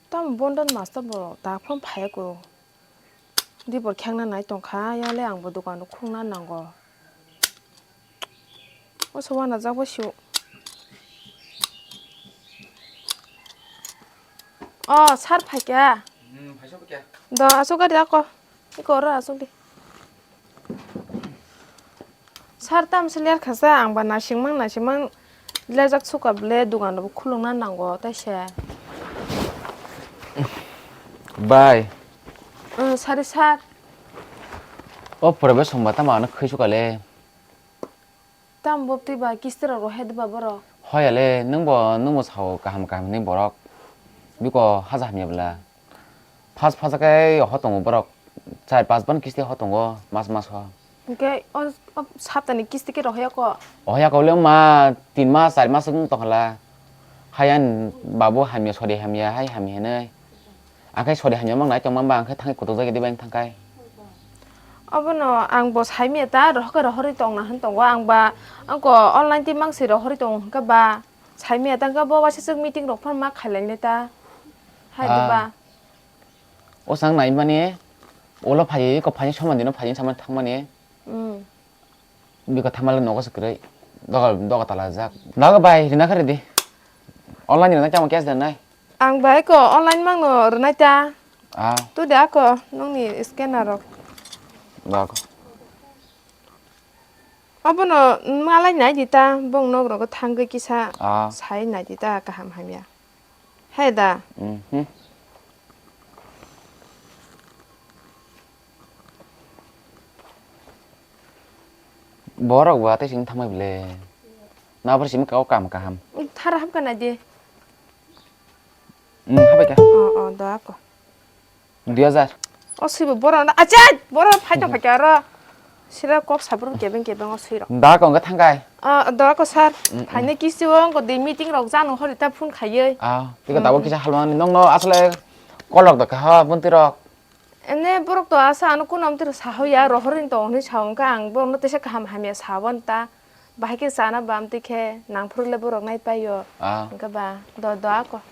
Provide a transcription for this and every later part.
땀 본던 마스터 뭐 다폰 파이고 니버 캥나 나이 똥카 야래 앙보 도가노 콩나 난거 어서 와나 잡으시오 살 팔게 파셔볼게. 너 아소가리 아까 이거를 아소리 살땀 슬리알 가사 앙바 나싱망 레작 수가 블레 도가노 쿨롱나 난거 다시 바이. 살이 살 프라이빗 성바타마는 크이슈갈래. 땀 법디바 기스라로 헤드바 버러 허야래 능뭐 사오 까함 ning 버럭. 미고 하자 함이블라. 파스게 허똥 버럭. 잘 파스번 기스티 허똥고 마스 이게 삽다니 기스티기로 해야고 허야 걸려마 딘마 살마 승 똥할라. 하얀 바보 함이 소리 함이야 하이 함이네. 아kai 소리 한 여망 나이 정망방 그 탕에 고도자게 디뱅 탕kai. 어버너 앙보 사이미에다 러거러 허리똥나 한똥고 앙바 앙고 온라인 팀망시로 허리똥 가바 사이미에다 가보 와시승 미팅 록판 막 갈랭네다 하이드바 오상 나이만이 올라 파지 거 파지 처만 되는 파지 참만 탕만이. 미가 탕말로 녹아서 그래. 너가 달라자. 나가 바이 리나 그래디. 온라인이나 짱만 깨서 됐나? 앙바 이거 온라인 망노 르나자 아. 또 대학거 농니 스캐너로 나가. 어버너 말라이 나이디다 봉노 그러고 탕그 기사 아. 사이 나이디다 가함함이야 해다 뭐라고 와 대신 탐을 빌래. 나 벌써 심까 까함. 타라 합가 나디 하베게. 너하고 2000. 어스이브 뭐라 아자 뭐라 파이정 밖에 알아 싫어 꼭 사부로 개병 어스이로 나 건가 탕가이. 너하고 살 파이네 기스원 거내 미팅 럭자는 허리다 푼 가여 아, 이거 나보 기자 할만 너 아슬레 꼴럭도 가 본티럭. ene borok to asa anu kunam tir sahoya rohorin to ni chaungka ang borok no tese kaham hamia sabon ta bahike sana bam tikhe nangphurle borok nai payo 아. ka ba do ako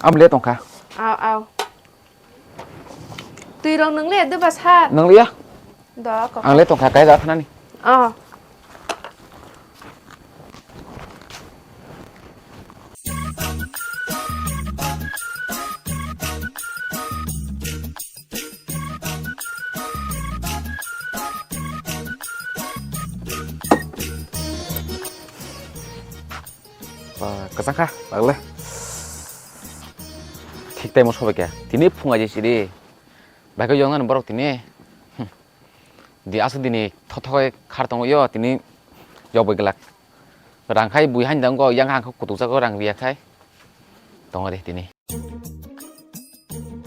암레 똥카. ao tùy rong nung le de ba sa 능리야? do ako 암레 똥카 까이 자 타나니. 그상카 말래. 킥대 뭐 소백이야. 디니 풍아지 시리. 마그 영화는 뭐라고 디니. 디 아스 디니 터터에 카르똥 요 디니 여보글락. 랑카이 부이 한 장거 양한 거 고도자거 랑 위아카이. 동어리 디니.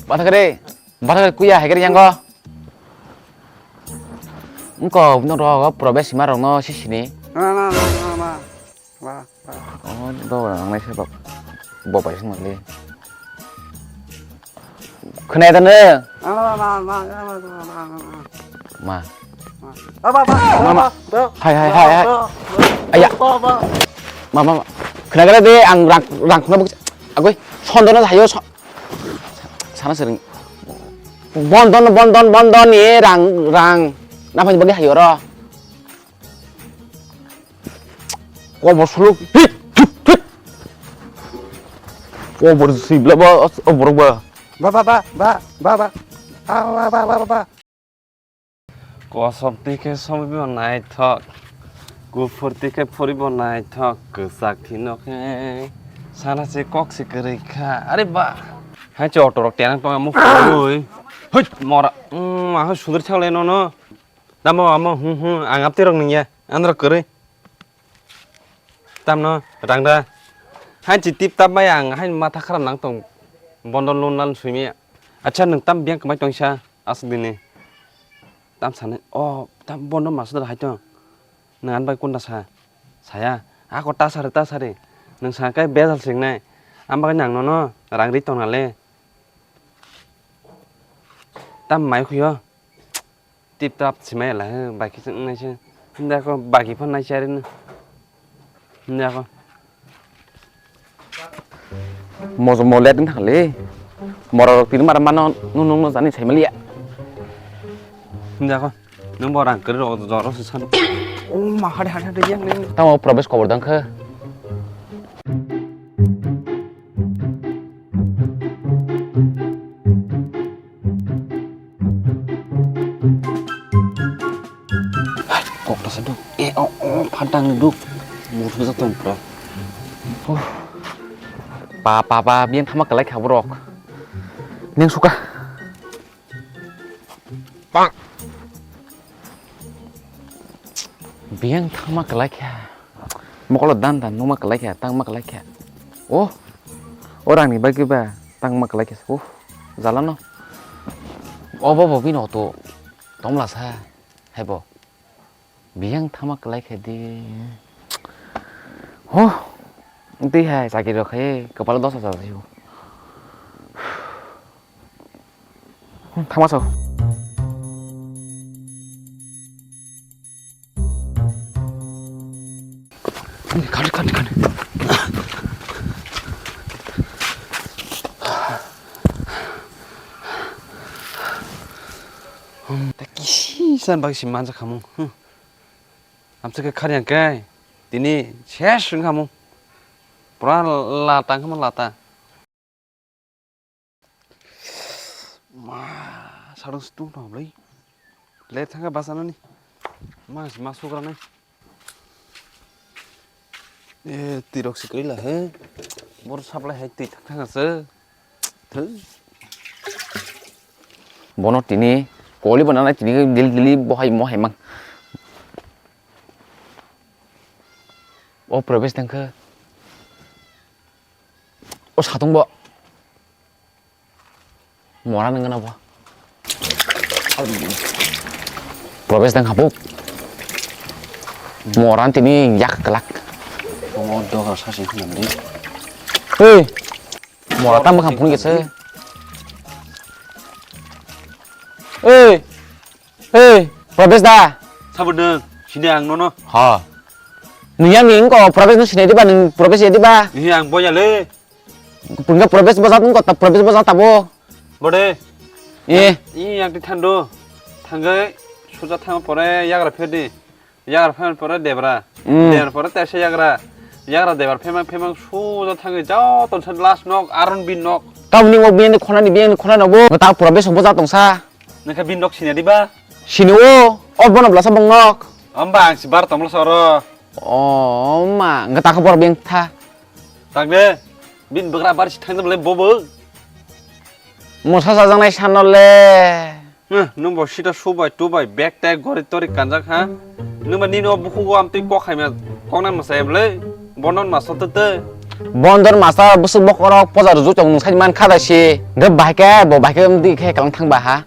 마타그레. 마타그레 꾸야 해결이 양거. 응거 운동로 프로베시 마롱 너 시시니. 너 랑나이 세박 뭐 봐이 생각리. 큰 애들은 마. 하이. 아야. 마마. 그나그나 내 랑 그나 아고 손도는 하요 손. 사나스는 번돈이 랑 나한테 뭐게 하요라. 뭐 술로 뭐 씹라 뭐라고 ba có sập tí cái xong với bọn này thọ cô phật tí cái phật bọn này thọ cứ sạc thì nó cái sao nó sẽ có sự cái cả à ba hai chỗ trộn tiền trong một phút rồi hơi mò đó mà hơi sụt theo lên nó đâm mà ăn áp tiêu này ăn được cười tam nó rằng ra hai chỉ tiếp tam bay ăn hai mà thắc làm nắng tổng bọn đòn luôn lăn suy mi à chân đừng tam biếng cái máy trong xa asli tam sana tam bondo masuk dah hajo nangan bai kun dasa saya aku tasari nang sakai besal sing nai amba kan yang nono rang ri tong ale tam mai khuyo tip tap simai la bai ki nai che nda ko bai ki phon nai che rin nda ko mau lihat dengan kali mau tin mà nó dán thấy mà liệt Dạ con, nung bảo rằng cái đồ giò nó sẵn. Ô mà hadi yang nih. tao mau probes cover dong ke Kok tas duk? Pandang duk. Musuh satu bro. pa biang thama kelai khabrok neng suka bang biang thama kelai kha mokolo dan numa kelai kha tang ma kelai kha oh orang ni bagi ba tang ma kelai kha jalan no bo bino to tomla sa hebo biang thama kelai kha di tí hai sakit được hay kepala dosa sao sih thang masuk kan Kisan bagi si mansa kamu. Amsa ke karyan kai. Tini session kamu. Pura latang kamu lata. Sarung setu no beli. Lihat tangga basana nih. Masuk kan nih. Tirok sekali lah, Baru supply hati tangga se. bonot ini koli banana ini dili bohai mohai mang probes tangka 사동 봐. 뭐라는 거나 봐. 프로베스 당 하복. 뭐란 팀이 약 갈락. 뭐 너가 사실 했는데. 에이. 뭐라 땀 한번 보내겠어. 에이. 프로베스 다. 사부는 신양 너너. 하. Nih ning kok progres sini di ba ning progres di ba? Yang boya le. Punga progres ba satun kok ta progres ba satabo. Bode. 예. 이 양띠 탄도 탄게 소자 탄 보래 야그라 펴디. 야그라 펴면 보래 데브라. 데브라 보래 때시 야그라. 야그라 데브라 펴면 소자 탄게 저떤 선 라스 녹 아론 빈 녹. Kau ning wak biang ni khona na bo. Ngata progres bo sa tong sa. Naka 빈 녹 시네 디바. Sini wo. Bona blasa bongok. 엄방 시바르 tomlo soro. Oh, ma, nggak tak kepor biang ta. Takde, bin begra bar si tangdem le bobo. Musa sajang nai sanol le. Nung bo sita subai tubai back tag gori tori kanjak ha. Nung ba nino buku go am tui kok khaimya kongnan masayam le. Bonon masotete. Bondor masa busuk bokorok poza rujuk jong nung sajman kada si. Nggak bahke, bo bahke mdi kayak kalang tang bah.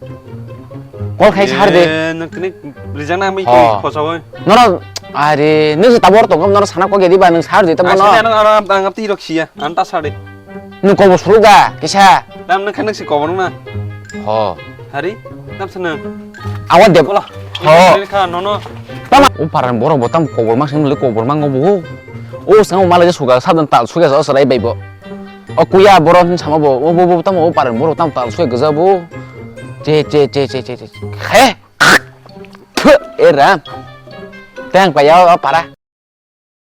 Kol kayak sehar deh. Nung kini rijang nami tui posawoy. Nono, ari, nung setabor tong nono sanak kok jadi ba nung sehar deh temen Asli nung aram anggap ti roksia, anta sare. Nung kau bos ga, kisah. Nam nung kanak si kobong na. Oh, Hari, nam seneng. awat deh. Olah. Oh, Ini kan nono. tama. Paran borong botam kobor mak sing kobor mang ngobu. Sang malah je suka sadan tal suka sa sarai baibo. Kuya boron sama bo. Tam paran borong tam tal suka gaza bo. Ce. He. Eram. Tang payau para.